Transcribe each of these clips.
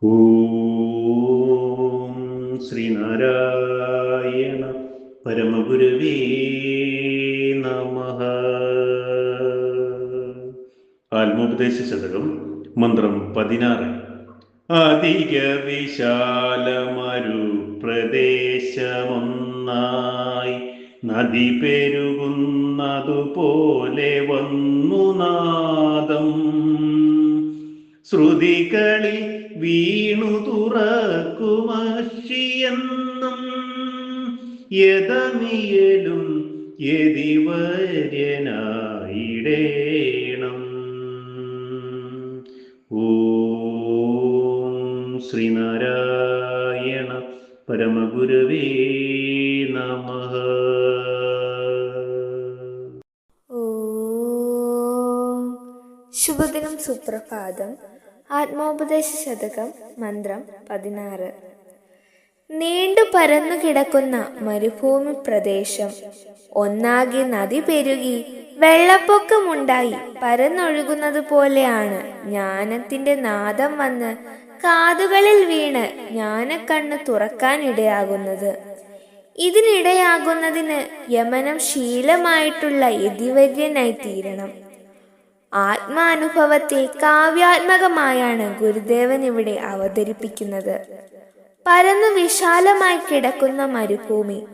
ഓം ശ്രീനാരായണ പരമഗുരവേ നമഃ. ആത്മോപദേശ ശതകം, മന്ത്രം 16. അധിക വിശാലമരു പ്രദേശമൊന്നായി നദി പെരുകുന്നതുപോലെ വന്നു നാദം. ശ്രുതികളിൽ വീണു തുറക്കുമഷിയെന്നും യഥമിയലും യതിവര്യനായിടേണം. ഓം ശ്രീനാരായണ പരമഗുരവേ നമഃ. ശുഭദിനം, സുപ്രഭാതം. ആത്മോപദേശ ശതകം, മന്ത്രം 16. നീണ്ടു പരന്നു കിടക്കുന്ന മരുഭൂമി പ്രദേശം ഒന്നാകെ നദി പെരുകി വെള്ളപ്പൊക്കമുണ്ടായി പരന്നൊഴുകുന്നത് പോലെയാണ് ജ്ഞാനത്തിന്റെ നാദം വന്ന് കാതുകളിൽ വീണ് ജ്ഞാനക്കണ്ണ് തുറക്കാനിടയാകുന്നത്. ഇതിനിടയാകുന്നതിന് യമനം ശീലമായിട്ടുള്ള യതിവര്യനായി തീരണം. ആത്മാനുഭവത്തെ കാവ്യാത്മകമായാണ് ഗുരുദേവൻ ഇവിടെ അവതരിപ്പിക്കുന്നത്. പരന്നു വിശാലമായി കിടക്കുന്ന മരുഭൂമി,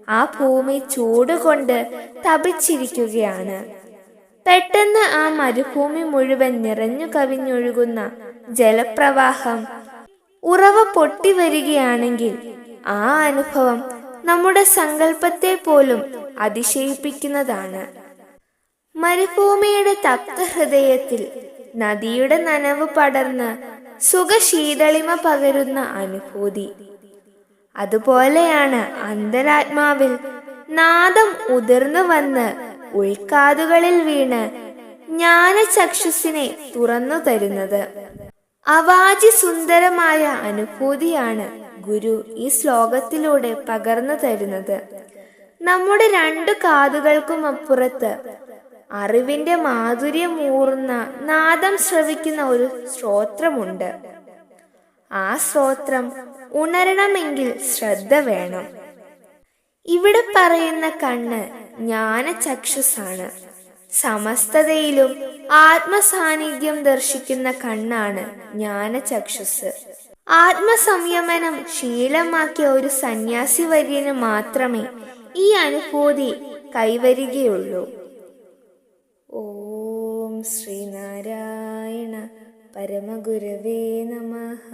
ആ ഭൂമി ചൂടുകൊണ്ട് തപിച്ചിരിക്കുകയാണ്. പെട്ടെന്ന് ആ മരുഭൂമി മുഴുവൻ നിറഞ്ഞു കവിഞ്ഞൊഴുകുന്ന ജലപ്രവാഹം ഉറവ പൊട്ടി വരികയാണെങ്കിൽ ആ അനുഭവം നമ്മുടെ സങ്കല്പത്തെ പോലും അതിശയിപ്പിക്കുന്നതാണ്. മരുഭൂമിയുടെ തപ്ത ഹൃദയത്തിൽ നദിയുടെ നനവ് പടർന്ന് സുഖശീതളിമ പകരുന്ന അനുഭൂതി. അതുപോലെയാണ് അന്തരാത്മാവിൽ നാദം ഉതിർന്നു വന്ന് ഉൾക്കാതുകളിൽ വീണ് ജ്ഞാനചക്ഷുസിനെ തുറന്നു തരുന്നത്. അവാചി സുന്ദരമായ അനുഭൂതിയാണ് ഗുരു ഈ ശ്ലോകത്തിലൂടെ പകർന്നു തരുന്നത്. നമ്മുടെ രണ്ടു കാതുകൾക്കും അപ്പുറത്ത് അറിവിന്റെ മാധുര്യമൂറുന്ന നാദം ശ്രവിക്കുന്ന ഒരു ശ്രോത്രമുണ്ട്. ആ ശ്രോത്രം ഉണരണമെങ്കിൽ ശ്രദ്ധ വേണം. ഇവിടെ പറയുന്ന കണ്ണ് ജ്ഞാനചക്ഷുസാണ്. സമസ്തതയിലും ആത്മസാന്നിധ്യം ദർശിക്കുന്ന കണ്ണാണ് ജ്ഞാനചക്ഷുസ്. ആത്മസംയമനം ശീലമാക്കിയ ഒരു സന്യാസി വര്യന് മാത്രമേ ഈ അനുഭൂതി കൈവരികയുള്ളൂ. ഓം ശ്രീനാരായണ പരമഗുരവേ നമഃ.